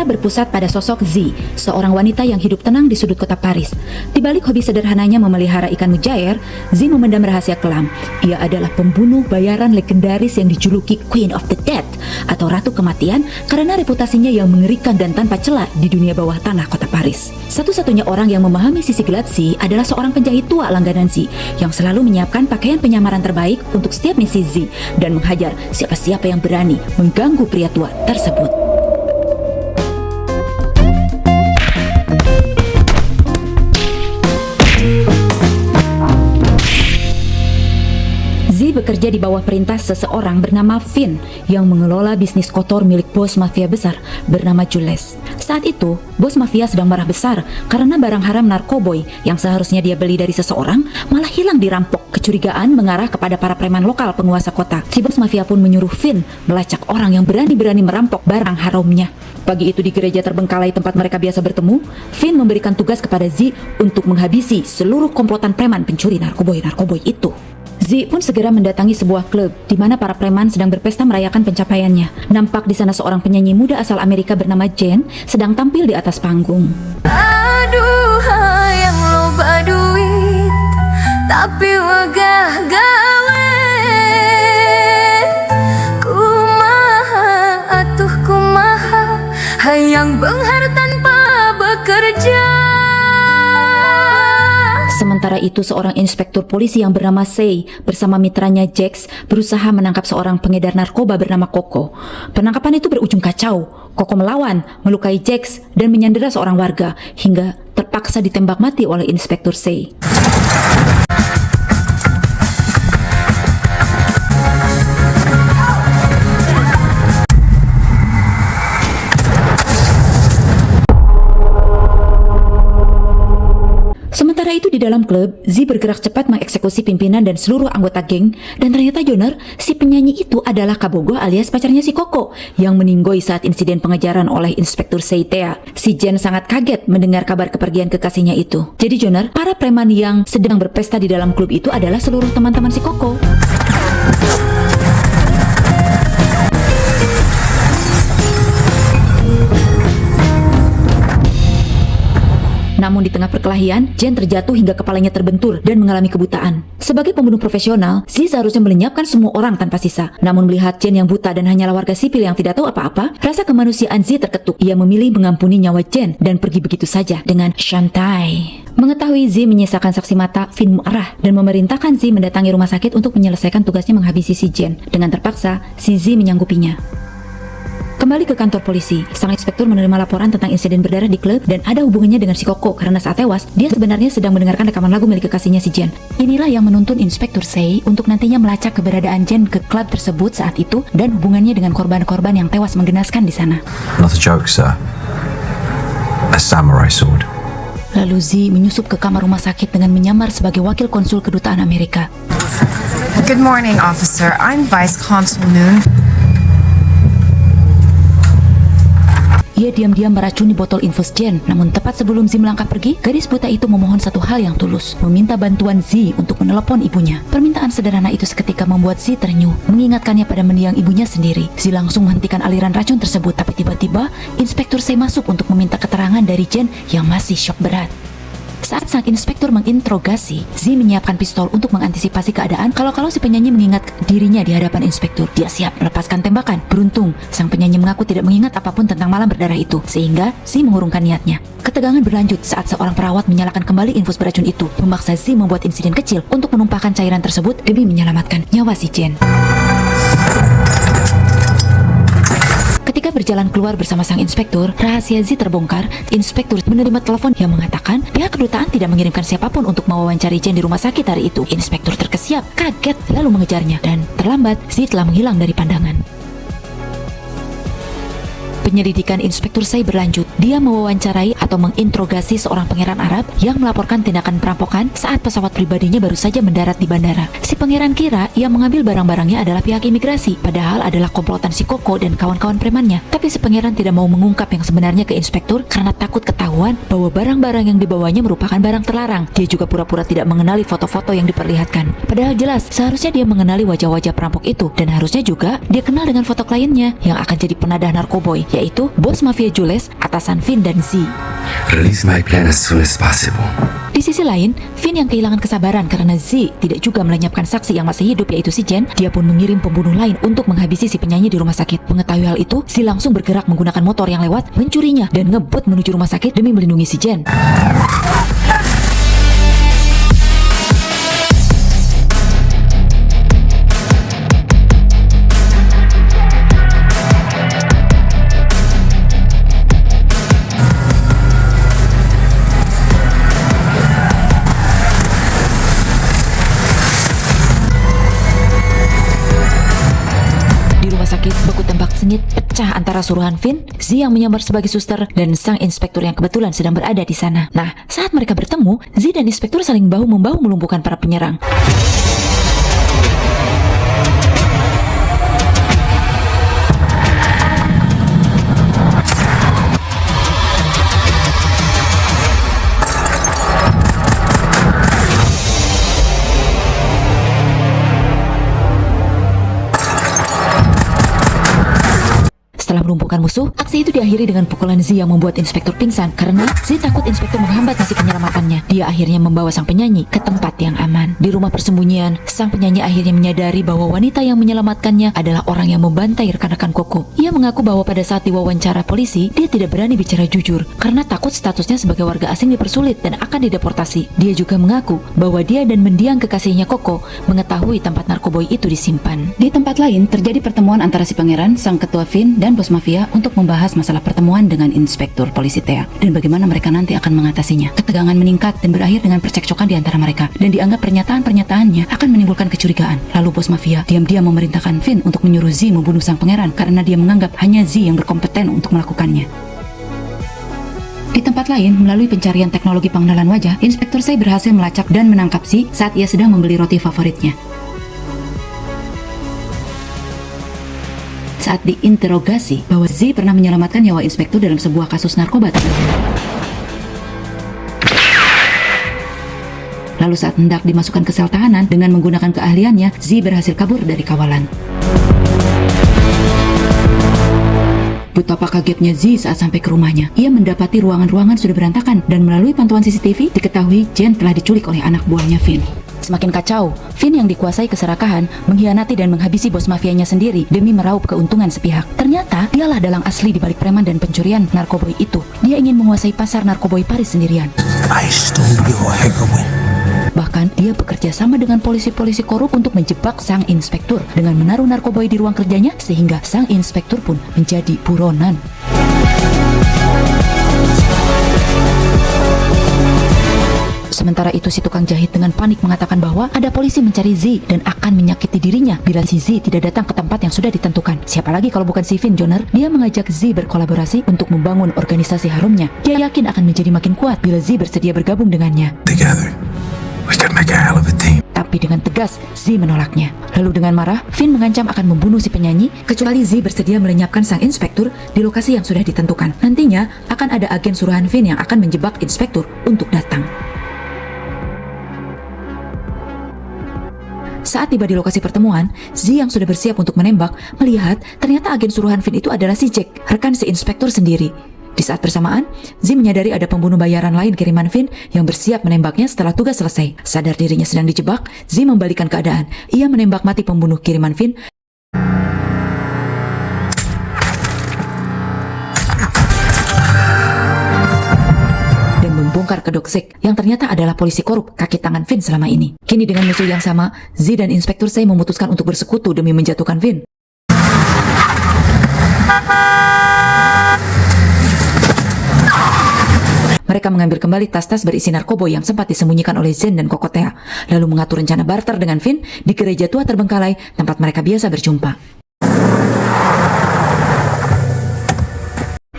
Cerita berpusat pada sosok Z, seorang wanita yang hidup tenang di sudut kota Paris. Di balik hobi sederhananya memelihara ikan mujair, Z memendam rahasia kelam. Ia adalah pembunuh bayaran legendaris yang dijuluki Queen of the Dead atau Ratu Kematian karena reputasinya yang mengerikan dan tanpa celah di dunia bawah tanah kota Paris. Satu-satunya orang yang memahami sisi gelap Z adalah seorang penjahit tua langganan Z yang selalu menyiapkan pakaian penyamaran terbaik untuk setiap misi Z dan menghajar siapa-siapa yang berani mengganggu pria tua tersebut. Z bekerja di bawah perintah seseorang bernama Finn yang mengelola bisnis kotor milik bos mafia besar bernama Jules. Saat itu, bos mafia sedang marah besar karena barang haram narkoboy yang seharusnya dia beli dari seseorang malah hilang dirampok. Kecurigaan mengarah kepada para preman lokal penguasa kota. Si bos mafia pun menyuruh Finn melacak orang yang berani-berani merampok barang haramnya. Pagi itu di gereja terbengkalai tempat mereka biasa bertemu, Finn memberikan tugas kepada Z untuk menghabisi seluruh komplotan preman pencuri narkoboy itu. Z pun segera mendatangi sebuah klub di mana para preman sedang berpesta merayakan pencapaiannya. Nampak di sana seorang penyanyi muda asal Amerika bernama Jen sedang tampil di atas panggung. Aduh, yang loba duit, tapi wegah gawe. Kumaha atuh kumaha, hayang beunghar tanpa bekerja. Sementara itu seorang inspektur polisi yang bernama Sei bersama mitranya Jax berusaha menangkap seorang pengedar narkoba bernama Coco. Penangkapan itu berujung kacau. Coco melawan, melukai Jax dan menyandera seorang warga hingga terpaksa ditembak mati oleh inspektur Sei. Sementara itu di dalam klub, Z bergerak cepat mengeksekusi pimpinan dan seluruh anggota geng. Dan ternyata Joner, si penyanyi itu adalah Kabogo alias pacarnya si Coco yang meninggoy saat insiden pengejaran oleh Inspektur Seitea. Si Jen sangat kaget mendengar kabar kepergian kekasihnya itu. Jadi Joner, para preman yang sedang berpesta di dalam klub itu adalah seluruh teman-teman si Coco. Namun di tengah perkelahian, Jen terjatuh hingga kepalanya terbentur dan mengalami kebutaan. Sebagai pembunuh profesional, Z seharusnya melenyapkan semua orang tanpa sisa. Namun melihat Jen yang buta dan hanyalah warga sipil yang tidak tahu apa-apa, rasa kemanusiaan Z terketuk. Ia memilih mengampuni nyawa Jen dan pergi begitu saja dengan santai. Mengetahui Z menyisakan saksi mata, Finn marah dan memerintahkan Z mendatangi rumah sakit untuk menyelesaikan tugasnya menghabisi si Jen. Dengan terpaksa, si Z menyanggupinya. Kembali ke kantor polisi, sang inspektur menerima laporan tentang insiden berdarah di klub dan ada hubungannya dengan si Coco karena saat tewas, dia sebenarnya sedang mendengarkan rekaman lagu milik kekasihnya si Jen. Inilah yang menuntun Inspektur Sei untuk nantinya melacak keberadaan Jen ke klub tersebut saat itu dan hubungannya dengan korban-korban yang tewas menggenaskan di sana. Not a joke, sir. A samurai sword. Lalu Z menyusup ke kamar rumah sakit dengan menyamar sebagai wakil konsul kedutaan Amerika. Good morning, officer. I'm Vice Consul Noon. Ia diam-diam meracuni botol infus Jen. Namun tepat sebelum Z melangkah pergi, gadis buta itu memohon satu hal yang tulus, meminta bantuan Z untuk menelepon ibunya. Permintaan sederhana itu seketika membuat Z terenyuh, mengingatkannya pada mendiang ibunya sendiri. Z langsung menghentikan aliran racun tersebut, tapi tiba-tiba Inspektur Sei masuk untuk meminta keterangan dari Jen yang masih syok berat. Saat sang inspektur menginterogasi, Z menyiapkan pistol untuk mengantisipasi keadaan kalau si penyanyi mengingat dirinya di hadapan inspektur. Dia siap melepaskan tembakan. Beruntung, sang penyanyi mengaku tidak mengingat apapun tentang malam berdarah itu, sehingga Z mengurungkan niatnya. Ketegangan berlanjut saat seorang perawat menyalakan kembali infus beracun itu, memaksa Z membuat insiden kecil untuk menumpahkan cairan tersebut demi menyelamatkan nyawa si Jen. Ketika berjalan keluar bersama sang inspektur, rahasia Z terbongkar. Inspektur menerima telepon yang mengatakan pihak kedutaan tidak mengirimkan siapapun untuk mewawancari Jen di rumah sakit hari itu. Inspektur terkesiap, kaget, lalu mengejarnya, dan terlambat Z telah menghilang dari pandangan. Penyelidikan Inspektur Sei berlanjut. Dia mewawancarai atau menginterogasi seorang pangeran Arab yang melaporkan tindakan perampokan saat pesawat pribadinya baru saja mendarat di bandara. Si pangeran kira yang mengambil barang-barangnya adalah pihak imigrasi, padahal adalah komplotan si Coco dan kawan-kawan premannya. Tapi si pangeran tidak mau mengungkap yang sebenarnya ke inspektur karena takut ketahuan bahwa barang-barang yang dibawanya merupakan barang terlarang. Dia juga pura-pura tidak mengenali foto-foto yang diperlihatkan. Padahal jelas, seharusnya dia mengenali wajah-wajah perampok itu, dan harusnya juga dia kenal dengan foto kliennya yang akan jadi penadah narkoboy yaitu bos mafia Jules, atasan Finn dan Z. Release my plan as soon as possible. Di sisi lain, Finn yang kehilangan kesabaran karena Z tidak juga melenyapkan saksi yang masih hidup yaitu si Jen, dia pun mengirim pembunuh lain untuk menghabisi si penyanyi di rumah sakit. Mengetahui hal itu, Z langsung bergerak menggunakan motor yang lewat, mencurinya dan ngebut menuju rumah sakit demi melindungi si Jen. Baku tembak sengit pecah antara suruhan Finn, Z yang menyamar sebagai suster, dan sang inspektur yang kebetulan sedang berada di sana. Nah, saat mereka bertemu, Z dan inspektur saling bahu-membahu melumpuhkan para penyerang. Setelah melumpuhkan musuh, aksi itu diakhiri dengan pukulan Z yang membuat inspektur pingsan karena Z takut inspektur menghambat misi penyelamatannya. Dia akhirnya membawa sang penyanyi ke tempat yang aman. Di rumah persembunyian, sang penyanyi akhirnya menyadari bahwa wanita yang menyelamatkannya adalah orang yang membantai rekan-rekan Koko. Ia mengaku bahwa pada saat diwawancara polisi, dia tidak berani bicara jujur karena takut statusnya sebagai warga asing dipersulit dan akan dideportasi. Dia juga mengaku bahwa dia dan mendiang kekasihnya Koko mengetahui tempat narkoboy itu disimpan. Di tempat lain, terjadi pertemuan antara si pangeran, sang ketua Finn, dan bos mafia untuk membahas masalah pertemuan dengan inspektur polisi Thea dan bagaimana mereka nanti akan mengatasinya. Ketegangan meningkat dan berakhir dengan percekcokan di antara mereka dan dianggap pernyataan-pernyataannya akan menimbulkan kecurigaan. Lalu bos mafia diam-diam memerintahkan Finn untuk menyuruh Z membunuh sang pangeran karena dia menganggap hanya Z yang berkompeten untuk melakukannya. Di tempat lain, melalui pencarian teknologi pengenalan wajah, Inspektur Say berhasil melacak dan menangkap Z saat ia sedang membeli roti favoritnya. Saat diinterogasi bahwa Z pernah menyelamatkan nyawa inspektur dalam sebuah kasus narkoba. Lalu saat hendak dimasukkan ke sel tahanan dengan menggunakan keahliannya, Z berhasil kabur dari kawalan. Betapa kagetnya Z saat sampai ke rumahnya. Ia mendapati ruangan-ruangan sudah berantakan dan melalui pantauan CCTV diketahui Jen telah diculik oleh anak buahnya Finn. Semakin kacau, Finn yang dikuasai keserakahan mengkhianati dan menghabisi bos mafianya sendiri demi meraup keuntungan sepihak. Ternyata dialah dalang asli di balik preman dan pencurian narkoboy itu. Dia ingin menguasai pasar narkoboy Paris sendirian. I stole your heroin. Bahkan dia bekerja sama dengan polisi-polisi korup untuk menjebak sang inspektur dengan menaruh narkoboy di ruang kerjanya sehingga sang inspektur pun menjadi buronan. Sementara itu si tukang jahit dengan panik mengatakan bahwa ada polisi mencari Z dan akan menyakiti dirinya bila si Z tidak datang ke tempat yang sudah ditentukan. Siapa lagi kalau bukan si Finn Joner? Dia mengajak Z berkolaborasi untuk membangun organisasi harumnya. Dia yakin akan menjadi makin kuat bila Z bersedia bergabung dengannya. Together, we can make a hell of a team. Tapi dengan tegas, Z menolaknya. Lalu dengan marah, Finn mengancam akan membunuh si penyanyi kecuali Z bersedia melenyapkan sang inspektur di lokasi yang sudah ditentukan. Nantinya akan ada agen suruhan Finn yang akan menjebak inspektur untuk datang. Saat tiba di lokasi pertemuan, Z yang sudah bersiap untuk menembak melihat ternyata agen suruhan Finn itu adalah si Jack, rekan si inspektur sendiri. Di saat bersamaan, Z menyadari ada pembunuh bayaran lain kiriman Finn yang bersiap menembaknya setelah tugas selesai. Sadar dirinya sedang dijebak, Z membalikkan keadaan. Ia menembak mati pembunuh kiriman Finn membongkar kedok Zack yang ternyata adalah polisi korup kaki tangan Finn selama ini. Kini dengan musuh yang sama, Z dan Inspektur Say memutuskan untuk bersekutu demi menjatuhkan Finn. Mereka mengambil kembali tas-tas berisi narkoba yang sempat disembunyikan oleh Zen dan Kokotea, lalu mengatur rencana barter dengan Finn di gereja tua terbengkalai tempat mereka biasa berjumpa.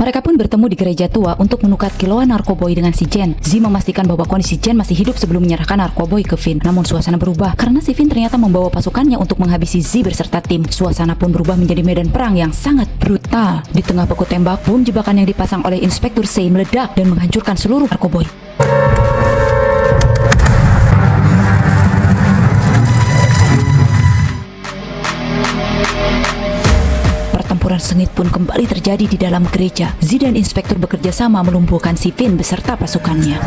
Mereka pun bertemu di gereja tua untuk menukar kiloan narkoboy dengan si Jen. Z memastikan bahwa kondisi Jen masih hidup sebelum menyerahkan narkoboy ke Finn. Namun suasana berubah karena si Finn ternyata membawa pasukannya untuk menghabisi Z beserta tim. Suasana pun berubah menjadi medan perang yang sangat brutal. Di tengah baku tembak, bom jebakan yang dipasang oleh Inspektur Say meledak dan menghancurkan seluruh narkoboy. Pertempuran sengit langit pun kembali terjadi di dalam gereja. Z dan inspektur bekerja sama melumpuhkan si Finn beserta pasukannya.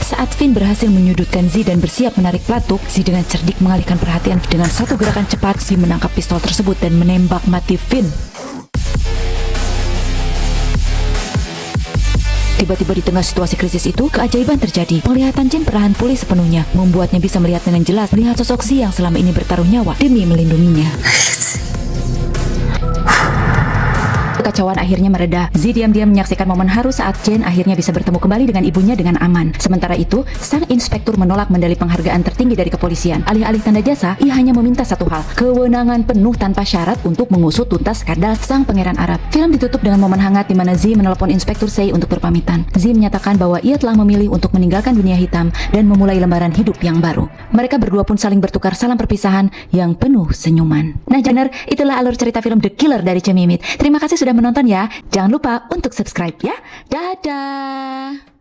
Saat Finn berhasil menyudutkan Z dan bersiap menarik pelatuk, Z dengan cerdik mengalihkan perhatian dengan satu gerakan cepat. Z menangkap pistol tersebut dan menembak mati Finn. Tiba-tiba di tengah situasi krisis itu, keajaiban terjadi. Penglihatan Jane perlahan pulih sepenuhnya, membuatnya bisa melihat dengan jelas melihat sosok Z yang selama ini bertaruh nyawa demi melindunginya. Kekacauan akhirnya mereda. Z diam-diam menyaksikan momen haru saat Jane akhirnya bisa bertemu kembali dengan ibunya dengan aman. Sementara itu, sang inspektur menolak medali penghargaan tertinggi dari kepolisian. Alih-alih tanda jasa, ia hanya meminta satu hal, kewenangan penuh tanpa syarat untuk mengusut tuntas skandal sang pangeran Arab. Film ditutup dengan momen hangat di mana Z menelepon Inspektur Say untuk berpamitan. Z menyatakan bahwa ia telah memilih untuk meninggalkan dunia hitam dan memulai lembaran hidup yang baru. Mereka berdua pun saling bertukar salam perpisahan yang penuh senyuman. Nah, Jenner, itulah alur cerita film The Killer dari Cemimit. Terima kasih sudah menonton ya. Jangan lupa untuk subscribe ya. Dadah.